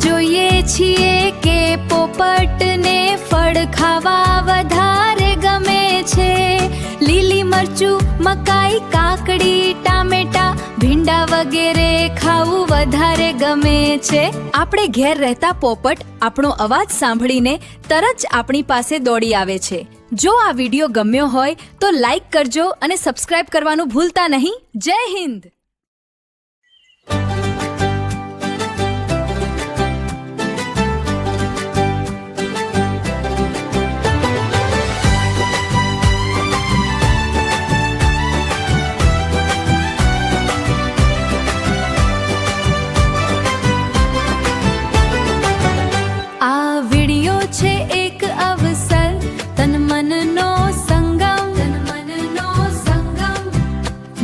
જોઈએ છીએ કે પોપટને ફળ ખાવા વધારે ગમે છે. લીલી મરચું, મકાઈ, કાકડી, ટામેટા, ભીંડા વગેરે ખાવું વધારે ગમે છે. આપણે ઘેર રહેતા પોપટ આપણો અવાજ સાંભળીને તરત જ આપણી પાસે દોડી આવે છે. જો આ વિડીયો ગમ્યો હોય તો લાઈક કરજો અને સબસ્ક્રાઇબ કરવાનું ભૂલતા નહીં. જય હિન્દ.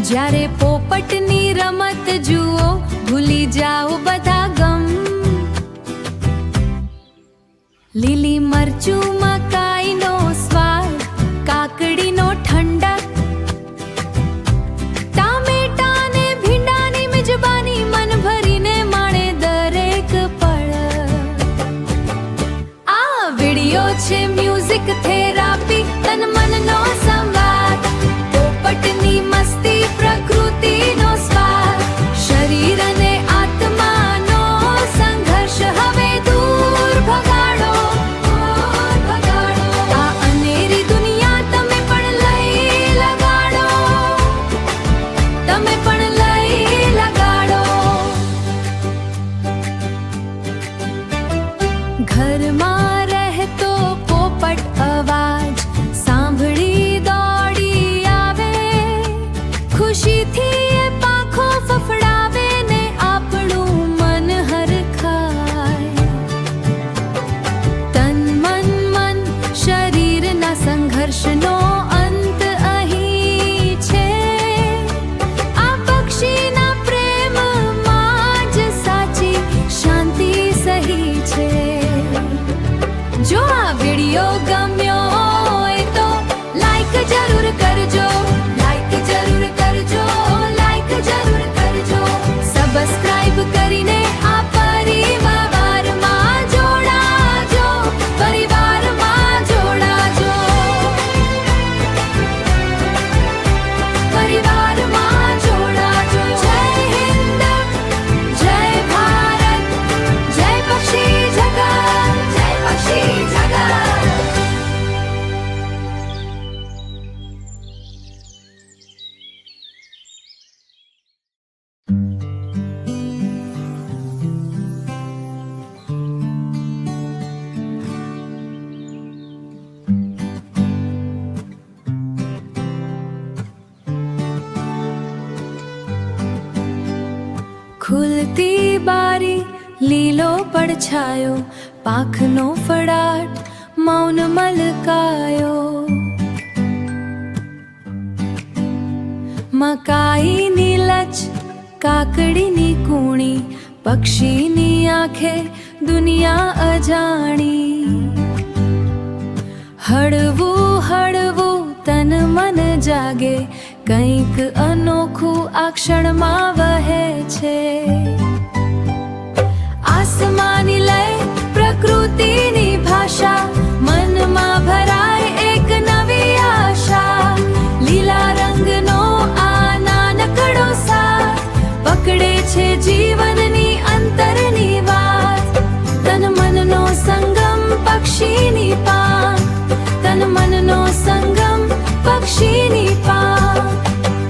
જ્યારે પોપટની રમત જુઓ, ભૂલી જાઓ બધા ગમ. લીલી મરચું, મકાઈનો સ્વાદ, કાકડીનો ઠંડક, ટામેટા ને ભીંડાની મિજબાની, મન ભરીને માણે દરેક પળ. આ વિડિયો છે મ્યુઝિક થેરાપી, તન મનનો સંવાદ. પોપટની મસ્તી, પ્રકૃતિનો સ્વાદ, શરીર અને આત્માનો સંઘર્ષ હવે દૂર ભગાડો. આ અનેરી દુનિયા તમે પણ લઈ લગાડો, તમે પણ લઈ લગાડો. ઘરમાં રહેતો પોપટ અવાજ સાંભળી દોડી આવે, ખુશીથી એ પાંખો ફફડાવે ને આપણું મન હરખાય. તન મન શરીરના સંઘર્ષનો અંત અહીં છે. આ પક્ષીના પ્રેમમાં જ સાચી શાંતિ સહી છે. જો આ વિડિયો ગમ્યો હોય તો લાઈક જરૂર કરજો, લાઈક જરૂર કરજો, લાઈક જરૂર કરજો. સબસ્ક્રાઇબ કરીને આ પરિવારમાં જોડાજો, પરિવારમાં જોડાજો, પરિવારમાં જોડાજો. જય હિન્દ, જય ભારત, જય પક્ષી જગત, જય પક્ષી જગત. ખુલતી બારી, લીલો પડછાયો, પાંખનો ફડાટ, મૌન મલકાયો. મકાઈની લચ, કાકડીની કૂણી, પક્ષીની આંખે દુનિયા અજાણી. હળવું હળવું તન મન જાગે, કંઈક અનોખું આ ક્ષણમાં વહે છે. આસમાની લય, પ્રકૃતિની ભાષા, મનમાં ભરાય એક નવી આશા. લીલા રંગનો આ નાનકડો સાથ પકડે છે જીવનની અંતરની વાત. તન મનનો સંગમ, પક્ષીની પાંખ, તન મનનો સંગમ, પક્ષીની પાંખ.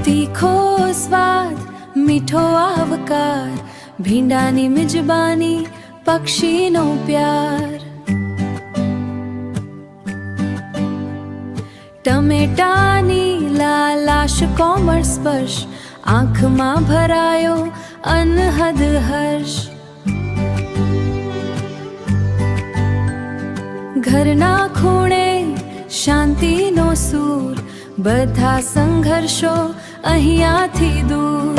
તીખો સ્વાદ, મીઠો આવકાર, ભીંડાની મિજબાની, પક્ષીનો પ્યાર. ટમેટાની લાલાશ, કોમળ સ્પર્શ, આંખમાં ભરાયો અનહદ હર્ષ. ઘરના ખૂણે શાંતિનો સૂર, બધા સંઘર્ષો અહીંયાથી દૂર.